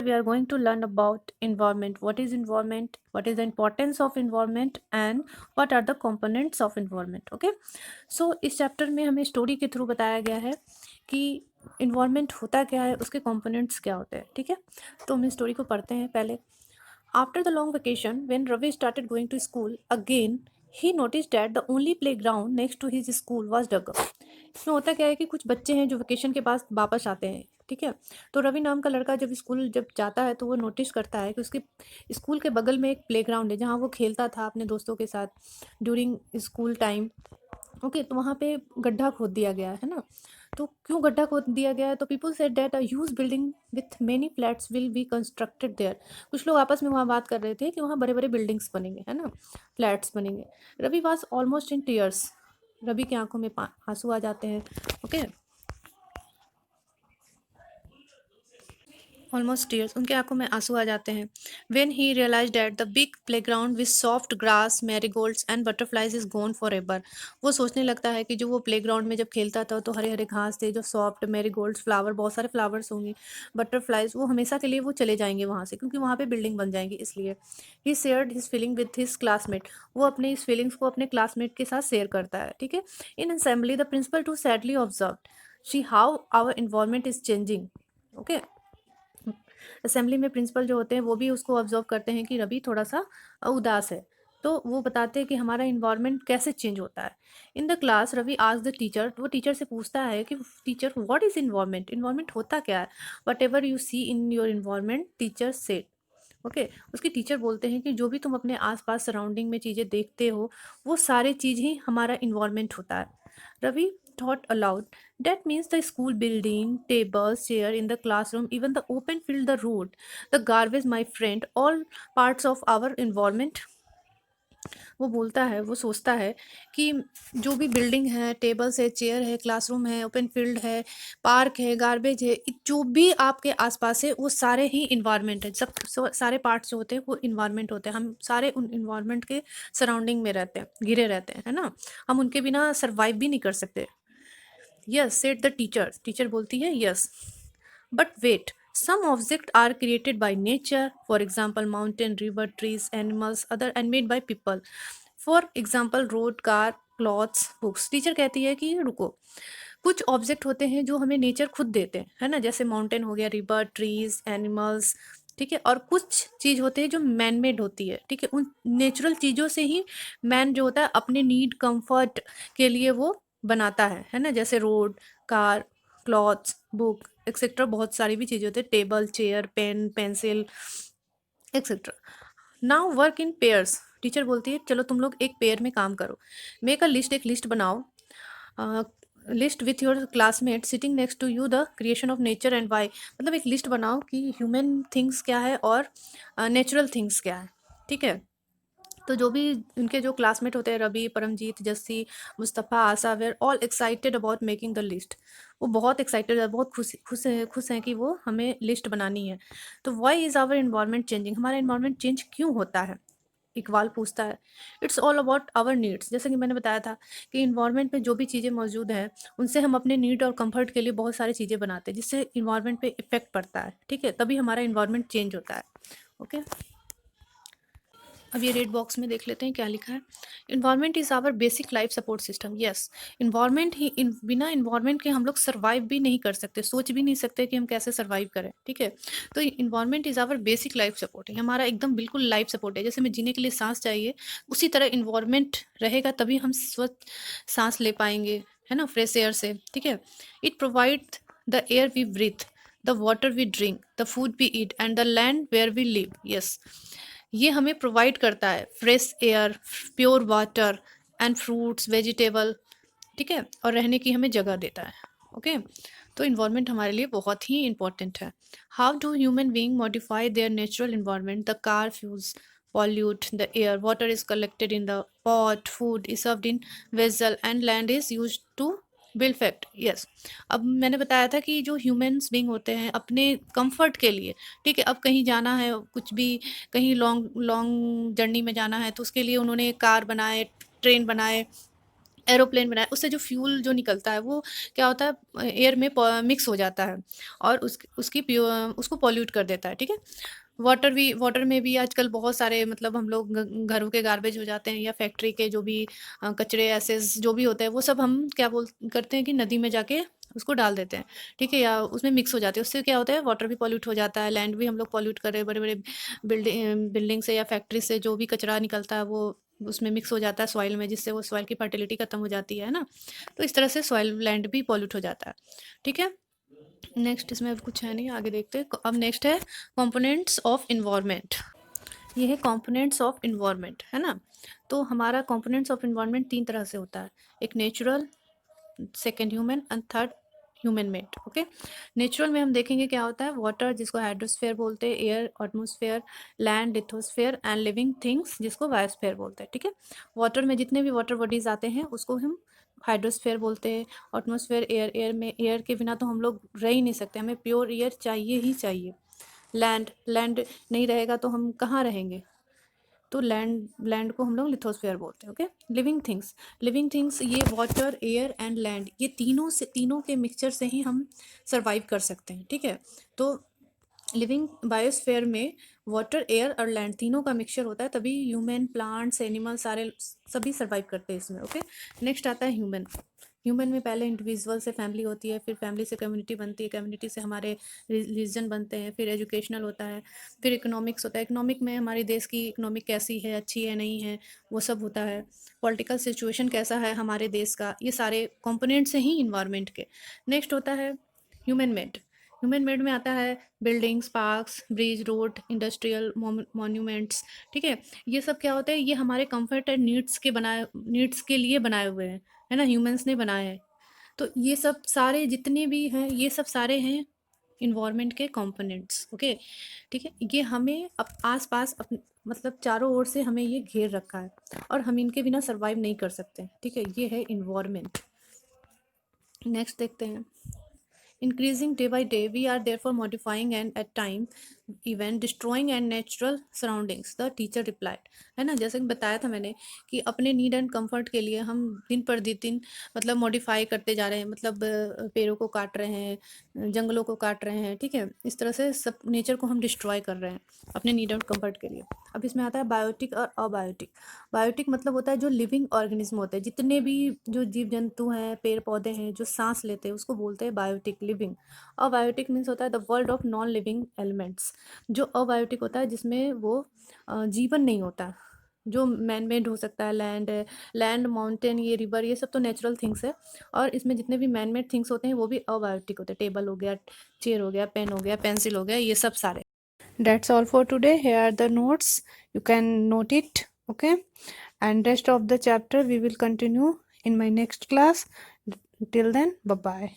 We are going to learn about environment. What is environment? What is the importance of environment? And what are the components of environment? Okay. So इस chapter में हमें story के through बताया गया है कि environment होता क्या है, उसके कंपोनेंट्स क्या होते हैं. ठीक है, तो हम इस स्टोरी को पढ़ते हैं पहले. After the long vacation, when Ravi started going to school again, he noticed that the only playground next to his school was dug up. इसमें होता क्या है कि कुछ बच्चे हैं जो वेकेशन के बाद वापस आते हैं. ठीक है, तो रवि नाम का लड़का जब जाता है तो वो नोटिस करता है कि उसके स्कूल के बगल में एक प्लेग्राउंड है जहाँ वो खेलता था अपने दोस्तों के साथ ड्यूरिंग स्कूल टाइम. ओके, तो वहाँ पे गड्ढा खोद दिया गया है ना. तो क्यों गड्ढा खोद दिया गया है? तो people said that a huge building with many flats will be constructed there. कुछ लोग आपस में वहाँ बात कर रहे थे कि वहाँ बड़े बड़े बिल्डिंग्स बनेंगे, है ना, फ्लैट्स बनेंगे. Ravi was almost in tears. Ravi की आंखों में आंसू आ जाते हैं. ओके, ऑलमोस्ट टीयर्स, उनके आंखों में आंसू आ जाते हैं. When he realized that the big playground with soft grass, marigolds and butterflies is gone for ever. वो सोचने लगता है कि जो वो प्लेग्राउंड में जब खेलता था तो हरे हरे घास थे, जो सॉफ्ट मैरीगोल्ड्स, फ्लावर, बहुत सारे फ्लावर्स होंगे, बटरफ्लाइज, वो हमेशा के लिए वो चले जाएंगे वहाँ से क्योंकि वहाँ पे बिल्डिंग बन जाएंगी. इसलिए he shared his feeling with his classmate. वो अपने इस फीलिंग्स को अपने क्लासमेट के साथ शेयर करता है. ठीक है, in assembly the principal too sadly observe she how our environment is changing. Okay, assembly में प्रिंसिपल जो होते हैं वो भी उसको ऑब्जर्व करते हैं कि रवि थोड़ा सा उदास है. तो वो बताते हैं कि हमारा इन्वायरमेंट कैसे चेंज होता है. इन द क्लास रवि आज द टीचर, वो टीचर से पूछता है कि teacher what is environment, environment होता क्या है. What ever you see in your environment, teacher said. Okay, उसके टीचर बोलते हैं कि जो भी तुम अपने आसपास सराउंडिंग में चीज़ें देखते हो वो सारी चीज़ ही हमारा इन्वायरमेंट होता है. Ravi thought aloud. That means the school building, tables, chair in the classroom, even the open field, the road, the garbage, my friend, all parts of our environment. वो बोलता है, वो सोचता है कि जो भी बिल्डिंग है, टेबल्स है, चेयर है, क्लासरूम है, ओपन फील्ड है, पार्क है, गार्बेज है, जो भी आपके आसपास है वो सारे ही इन्वायरमेंट है. सब सारे पार्ट्स जो होते हैं वो इन्वायरमेंट होते हैं. हम सारे उन इन्वायरमेंट के सराउंडिंग में रहते हैं, घिरे रहते हैं, है ना. हम उनके बिना सर्वाइव भी नहीं कर सकते. Yes said the teacher. Teacher बोलती है yes, but wait, some objects are created by nature, for example mountain, river, trees, animals, other, and made by people. For example road, car, clothes, books. Teacher कहती है कि रुको, कुछ object होते हैं जो हमें नेचर खुद देते हैं, है ना, जैसे माउंटेन हो गया, रिवर, ट्रीज, एनिमल्स. ठीक है, और कुछ चीज होते हैं जो मैन मेड होती है. ठीक है, उन नेचुरल चीजों से ही मैन जो होता है अपने नीड, कंफर्ट के लिए वो बनाता है ना, जैसे road, car, clothes, book etcetera. बहुत सारी भी चीज़ें होती है, table, chair, pen, pencil etcetera. Now work in pairs. Teacher बोलती है चलो तुम लोग एक पेयर में काम करो. मेक अ लिस्ट, एक लिस्ट बनाओ. List with your classmate sitting next to you the creation of nature and why. मतलब एक लिस्ट बनाओ कि ह्यूमन थिंग्स क्या है और नेचुरल थिंग्स क्या है. ठीक है, तो जो भी उनके जो क्लासमेट होते हैं, Ravi, Paramjit, Jassi, Mustafa, Asha, were all excited about making the list. वो बहुत एक्साइटेड है, बहुत खुश हैं कि वो हमें लिस्ट बनानी है. तो why is our environment changing, हमारा इन्वायरमेंट चेंज क्यों होता है, इकबाल पूछता है. It's all about our needs. जैसे कि मैंने बताया था कि इन्वायरमेंट में जो भी चीज़ें मौजूद हैं उनसे हम अपने नीड और कंफर्ट के लिए बहुत सारी चीज़ें बनाते हैं जिससे इन्वायरमेंट पे इफेक्ट पड़ता है. ठीक है, तभी हमारा इन्वायरमेंट चेंज होता है. ओके, अब ये रेड बॉक्स में देख लेते हैं क्या लिखा है. Environment is our basic life support system. Yes, environment ही बिना इन्वायरमेंट के हम लोग सर्वाइव भी नहीं कर सकते, सोच भी नहीं सकते कि हम कैसे सर्वाइव करें. ठीक है, तो environment is our basic life support है, हमारा एकदम बिल्कुल लाइफ सपोर्ट है. जैसे हमें जीने के लिए सांस चाहिए, उसी तरह इन्वायरमेंट रहेगा तभी हम स्वच्छ सांस ले पाएंगे, है ना, फ्रेश एयर से. ठीक है, it provide the air we breathe, the water we drink, the food we eat and the land where we live. Yes, ये हमें प्रोवाइड करता है fresh air, pure water and fruits, vegetable. ठीक है, और रहने की हमें जगह देता है. ओके, तो इन्वायरमेंट हमारे लिए बहुत ही इंपॉर्टेंट है. How do human being modify there natural environment, the car fuse pollute the air, water is collected in the pot, food is served in vessel and land is used to build factory. yes, अब मैंने बताया था कि जो humans being होते हैं अपने comfort के लिए, ठीक है, अब कहीं जाना है, कुछ भी कहीं लॉन्ग लॉन्ग जर्नी में जाना है तो उसके लिए उन्होंने कार बनाए, ट्रेन बनाए, एरोप्लेन बनाया, उससे जो फ्यूल जो निकलता है वो क्या होता है, एयर में मिक्स हो जाता है और उसको पॉल्यूट कर देता है, ठीक है। वाटर में भी आजकल बहुत सारे मतलब हम लोग घरों के गार्बेज हो जाते हैं या फैक्ट्री के जो भी कचरे एसेस जो भी होते हैं वो सब हम क्या बोल करते हैं कि नदी में जाके उसको डाल देते हैं, ठीक है, या उसमें मिक्स हो जाते हैं। उससे क्या होता है, वाटर भी पॉल्यूट हो जाता है, लैंड भी हम लोग पॉल्यूट कर रहे हैं, बड़े बड़े बिल्डिंग से या फैक्ट्री से जो भी कचरा निकलता है वो उसमें मिक्स हो जाता है सॉइल में, जिससे वो सॉइल की फर्टिलिटी खत्म हो जाती है ना। तो इस तरह से सॉइल लैंड भी पॉल्यूट हो जाता है, ठीक है। नेक्स्ट इसमें अब कुछ है नहीं, आगे देखते हैं। अब नेक्स्ट है कंपोनेंट्स ऑफ इन्वायरमेंट। ये है कंपोनेंट्स ऑफ इन्वायरमेंट, है ना। तो हमारा कंपोनेंट्स ऑफ इन्वायरमेंट तीन तरह से होता है, एक natural, second human and third human made. Okay, natural में हम देखेंगे क्या होता है, वाटर जिसको हाइड्रोस्फेयर बोलते हैं, air atmosphere, land lithosphere and living things जिसको बायोस्फेयर बोलते हैं, ठीक है। वाटर में जितने भी वाटर बॉडीज आते हैं उसको हम हाइड्रोस्फेयर बोलते हैं। एटमॉस्फेयर एयर, एयर में एयर के बिना तो हम लोग रह ही नहीं सकते, हमें प्योर एयर चाहिए ही चाहिए। लैंड नहीं रहेगा तो हम कहाँ रहेंगे, तो लैंड को हम लोग लिथोस्फेयर बोलते हैं। ओके, लिविंग थिंग्स ये वाटर एयर एंड लैंड, ये तीनों के मिक्सचर से ही हम सरवाइव कर सकते हैं, ठीक है। तो लिविंग बायोस्फेयर में वाटर एयर और लैंड तीनों का मिक्सचर होता है, तभी ह्यूमन प्लांट्स एनिमल सारे सभी सरवाइव करते हैं इसमें। ओके, नेक्स्ट आता है ह्यूमन। ह्यूमन में पहले इंडिविजुअल से फैमिली होती है, फिर फैमिली से कम्युनिटी बनती है, कम्युनिटी से हमारे रिलीजन बनते हैं, फिर एजुकेशनल होता है, फिर इकोनॉमिक्स होता है। इकोनॉमिक में हमारे देश की इकोनॉमिक कैसी है, अच्छी है नहीं है, वो सब होता है। पॉलिटिकल सिचुएशन कैसा है हमारे देश का, ये सारे कंपोनेंट्स हैं ही इन्वायरमेंट के। नेक्स्ट होता है ह्यूमन मेड। ह्यूमन मेड में आता है buildings, parks, bridge, road, industrial monuments, ठीक है। ये सब क्या होता है, ये हमारे कंफर्ट एंड नीड्स के लिए बनाए हुए हैं, है ना, ह्यूमंस ने बनाए हैं। तो ये सब सारे जितने भी हैं ये सब सारे हैं इन्वायरमेंट के कंपोनेंट्स। ओके, ठीक है, ये हमें आस पास मतलब चारों ओर से हमें ये घेर रखा है और हम इनके बिना सरवाइव नहीं कर सकते, ठीक है। ये है इन्वायरमेंट। नेक्स्ट देखते हैं। Increasing day by day, we are therefore modifying and at time even destroying and natural surroundings, the teacher replied। है ना, जैसे कि बताया था मैंने कि अपने नीड एंड कंफर्ट के लिए हम दिन पर दिन मतलब मॉडिफाई करते जा रहे हैं, मतलब पेड़ों को काट रहे हैं, जंगलों को काट रहे हैं, ठीक है। इस तरह से सब नेचर को हम डिस्ट्रॉय कर रहे हैं अपने नीड एंड कंफर्ट के लिए। अब इसमें आता है बायोटिक और अबायोटिक। बायोटिक मतलब होता है जो लिविंग ऑर्गेनिज्म होते हैं, जितने भी जो जीव जंतु हैं, पेड़ पौधे हैं जो सांस लेते हैं उसको बोलते हैं बायोटिक, लिविंग। अबायोटिक मीन्स होता है the world of non living elements. जो अबायोटिक होता है जिसमें वो जीवन नहीं होता, जो मैन मेड हो सकता है, लैंड माउंटेन, ये रिवर, ये सब तो नेचुरल थिंग्स है। और इसमें जितने भी मैन मेड थिंग्स होते हैं वो भी अबायोटिक होते हैं, टेबल हो गया, चेयर हो गया, पेन हो गया, पेंसिल हो गया, ये सब सारे। That's all for today. Here are the notes. You can note it. Okay. And rest of the chapter we will continue in my next class. Till then, bye bye.